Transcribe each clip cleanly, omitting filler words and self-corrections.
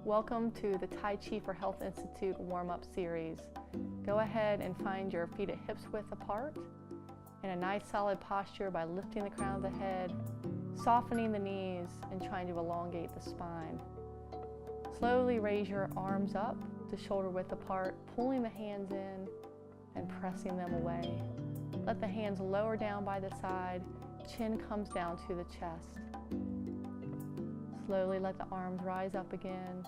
Welcome to the Tai Chi for Health Institute warm-up series. Go ahead and find your feet at hips width apart in a nice solid posture by lifting the crown of the head, softening the knees, and trying to elongate the spine. Slowly raise your arms up to shoulder width apart, pulling the hands in and pressing them away. Let the hands lower down by the side, chin comes down to the chest. Slowly let the arms rise up again.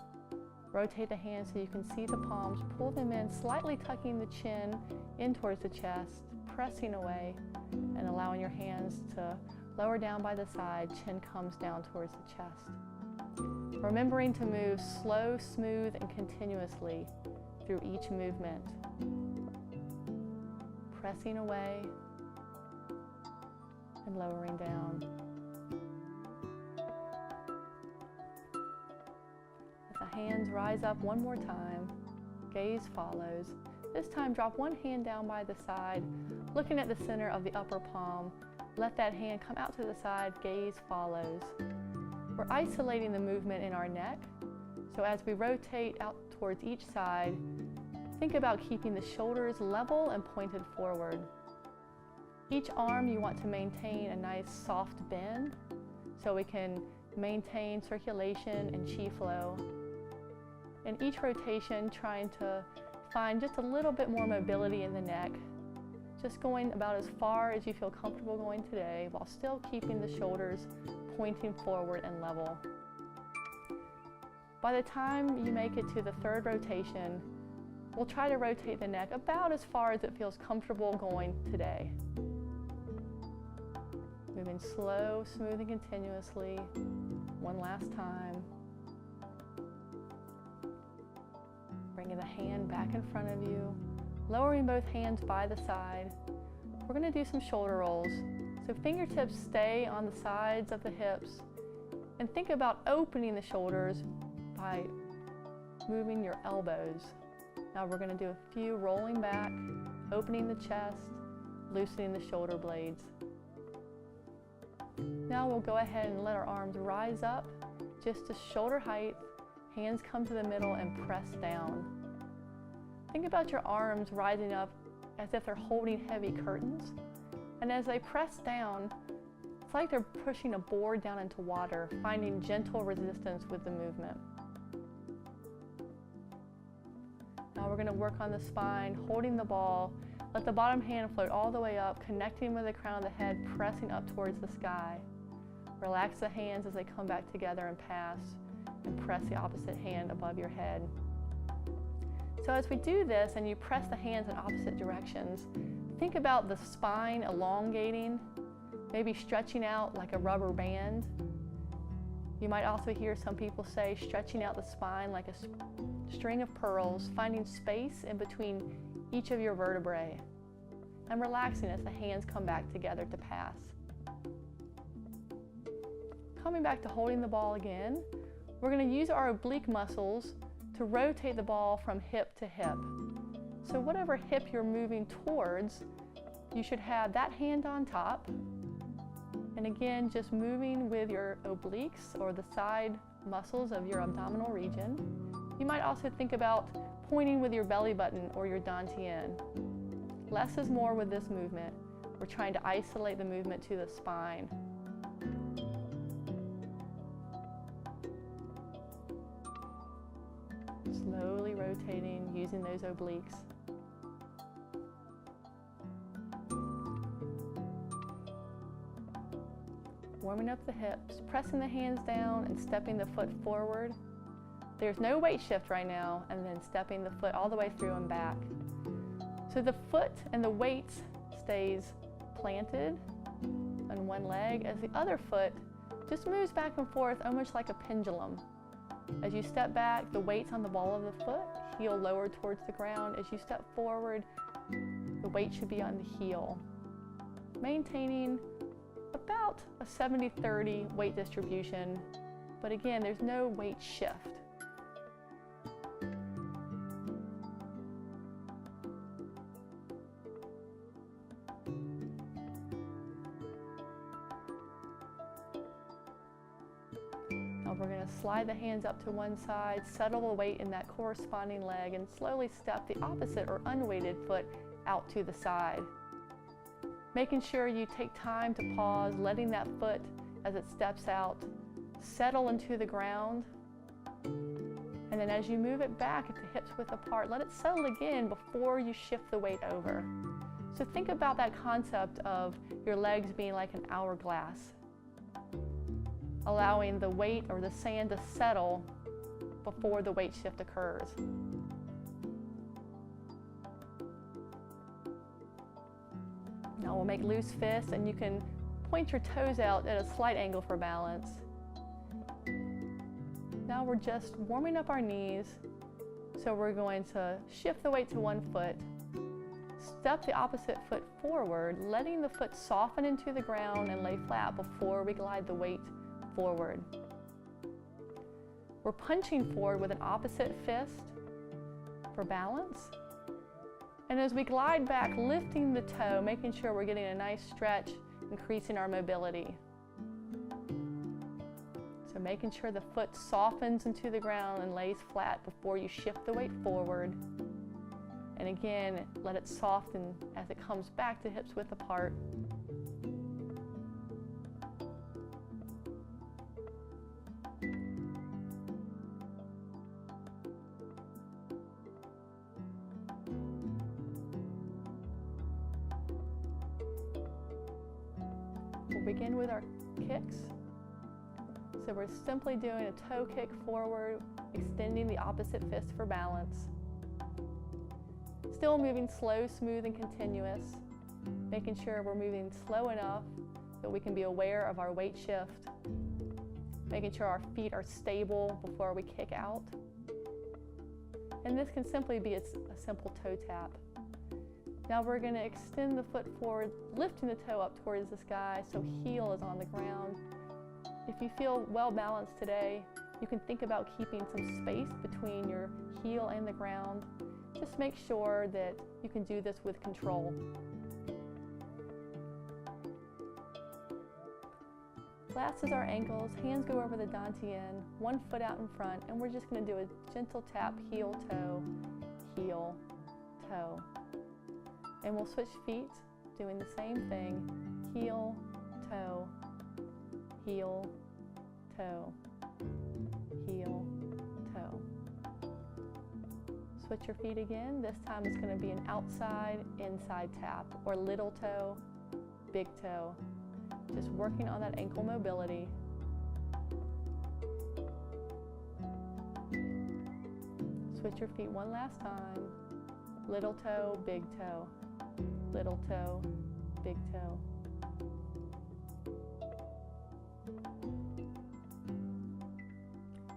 Rotate the hands so you can see the palms. Pull them in, slightly tucking the chin in towards the chest, pressing away, and allowing your hands to lower down by the side. Chin comes down towards the chest. Remembering to move slow, smooth, and continuously through each movement. Pressing away and lowering down. Hands rise up one more time, gaze follows. This time drop one hand down by the side, looking at the center of the upper palm. Let that hand come out to the side, gaze follows. We're isolating the movement in our neck, so as we rotate out towards each side, think about keeping the shoulders level and pointed forward. Each arm you want to maintain a nice soft bend so we can maintain circulation and chi flow. In each rotation, trying to find just a little bit more mobility in the neck, just going about as far as you feel comfortable going today while still keeping the shoulders pointing forward and level. By the time you make it to the third rotation, we'll try to rotate the neck about as far as it feels comfortable going today. Moving slow, smooth, and continuously. One last time. Bringing the hand back in front of you, lowering both hands by the side. We're going to do some shoulder rolls. So fingertips stay on the sides of the hips, and think about opening the shoulders by moving your elbows. Now we're going to do a few rolling back, opening the chest, loosening the shoulder blades. Now we'll go ahead and let our arms rise up just to shoulder height. Hands come to the middle and press down. Think about your arms rising up as if they're holding heavy curtains. And as they press down, it's like they're pushing a board down into water, finding gentle resistance with the movement. Now we're going to work on the spine, holding the ball. Let the bottom hand float all the way up, connecting with the crown of the head, pressing up towards the sky. Relax the hands as they come back together and pass. And press the opposite hand above your head. So as we do this and you press the hands in opposite directions, think about the spine elongating, maybe stretching out like a rubber band. You might also hear some people say stretching out the spine like a string of pearls, finding space in between each of your vertebrae, and relaxing as the hands come back together to pass. Coming back to holding the ball again, we're going to use our oblique muscles to rotate the ball from hip to hip. So whatever hip you're moving towards, you should have that hand on top. And again, just moving with your obliques or the side muscles of your abdominal region. You might also think about pointing with your belly button or your dantian. Less is more with this movement. We're trying to isolate the movement to the spine. Slowly rotating, using those obliques. Warming up the hips, pressing the hands down and stepping the foot forward. There's no weight shift right now, and then stepping the foot all the way through and back. So the foot and the weight stays planted on one leg as the other foot just moves back and forth almost like a pendulum. As you step back, the weight's on the ball of the foot, heel lowered towards the ground. As you step forward, the weight should be on the heel. Maintaining about a 70-30 weight distribution, but again, there's no weight shift. Now Now we're going to slide the hands up to one side, settle the weight in that corresponding leg, and slowly step the opposite or unweighted foot out to the side. Making sure you take time to pause, letting that foot, as it steps out, settle into the ground. And then as you move it back at the hips width apart, let it settle again before you shift the weight over. So think about that concept of your legs being like an hourglass, allowing the weight or the sand to settle before the weight shift occurs. Now we'll make loose fists, and you can point your toes out at a slight angle for balance. Now we're just warming up our knees, so we're going to shift the weight to one foot, step the opposite foot forward, letting the foot soften into the ground and lay flat before we glide the weight forward. We're punching forward with an opposite fist for balance. And as we glide back, lifting the toe, making sure we're getting a nice stretch, increasing our mobility. So making sure the foot softens into the ground and lays flat before you shift the weight forward. And again, let it soften as it comes back to hips width apart. We'll begin with our kicks. So we're simply doing a toe kick forward, extending the opposite fist for balance. Still moving slow, smooth, and continuous, making sure we're moving slow enough that we can be aware of our weight shift, making sure our feet are stable before we kick out. And this can simply be a simple toe tap. Now we're going to extend the foot forward, lifting the toe up towards the sky so heel is on the ground. If you feel well balanced today, you can think about keeping some space between your heel and the ground. Just make sure that you can do this with control. Last is our ankles. Hands go over the dantian, one foot out in front, and we're just going to do a gentle tap, heel, toe, heel, toe. And we'll switch feet, doing the same thing, heel, toe, heel, toe, heel, toe. Switch your feet again. This time it's going to be an outside, inside tap, or little toe, big toe. Just working on that ankle mobility. Switch your feet one last time. Little toe, big toe. Little toe, big toe.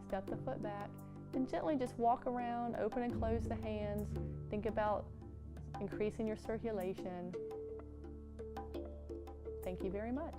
Step the foot back and gently just walk around, open and close the hands. Think about increasing your circulation. Thank you very much.